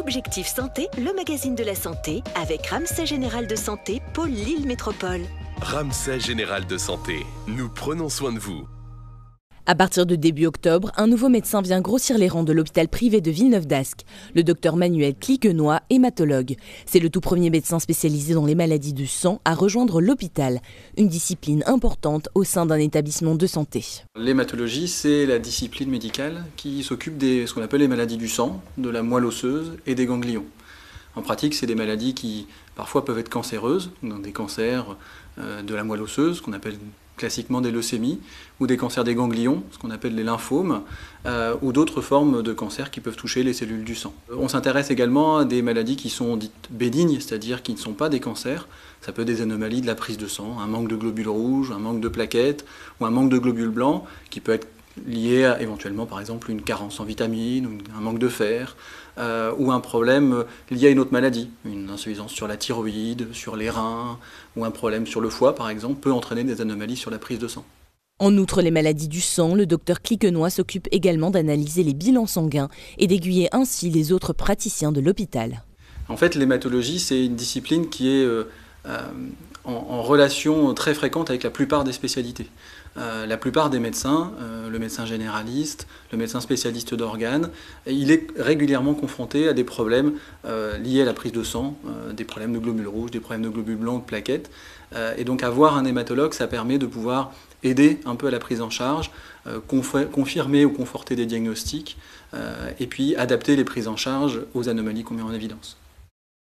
Objectif Santé, le magazine de la santé, avec Ramsay Général de Santé, pôle Lille Métropole. Ramsay Général de Santé, nous prenons soin de vous. À partir de début octobre, un nouveau médecin vient grossir les rangs de l'hôpital privé de Villeneuve-d'Ascq, le docteur Manuel Cliquenoy, hématologue. C'est le tout premier médecin spécialisé dans les maladies du sang à rejoindre l'hôpital, une discipline importante au sein d'un établissement de santé. L'hématologie, c'est la discipline médicale qui s'occupe de ce qu'on appelle les maladies du sang, de la moelle osseuse et des ganglions. En pratique, c'est des maladies qui parfois peuvent être cancéreuses, donc des cancers de la moelle osseuse, qu'on appelle classiquement des leucémies, ou des cancers des ganglions, ce qu'on appelle les lymphomes, ou d'autres formes de cancers qui peuvent toucher les cellules du sang. On s'intéresse également à des maladies qui sont dites bénignes, c'est-à-dire qui ne sont pas des cancers. Ça peut être des anomalies de la prise de sang, un manque de globules rouges, un manque de plaquettes, ou un manque de globules blancs, qui peut être lié à éventuellement par exemple une carence en vitamines, ou un manque de fer, ou un problème lié à une autre maladie, une insuffisance sur la thyroïde, sur les reins, ou un problème sur le foie par exemple, peut entraîner des anomalies sur la prise de sang. En outre les maladies du sang, le docteur Cliquenoy s'occupe également d'analyser les bilans sanguins et d'aiguiller ainsi les autres praticiens de l'hôpital. En fait, l'hématologie, c'est une discipline qui est en relation très fréquente avec la plupart des spécialités. La plupart des médecins, le médecin généraliste, le médecin spécialiste d'organes, il est régulièrement confronté à des problèmes liés à la prise de sang, des problèmes de globules rouges, des problèmes de globules blancs, de plaquettes. Et donc avoir un hématologue, ça permet de pouvoir aider un peu à la prise en charge, confirmer ou conforter des diagnostics, et puis adapter les prises en charge aux anomalies qu'on met en évidence.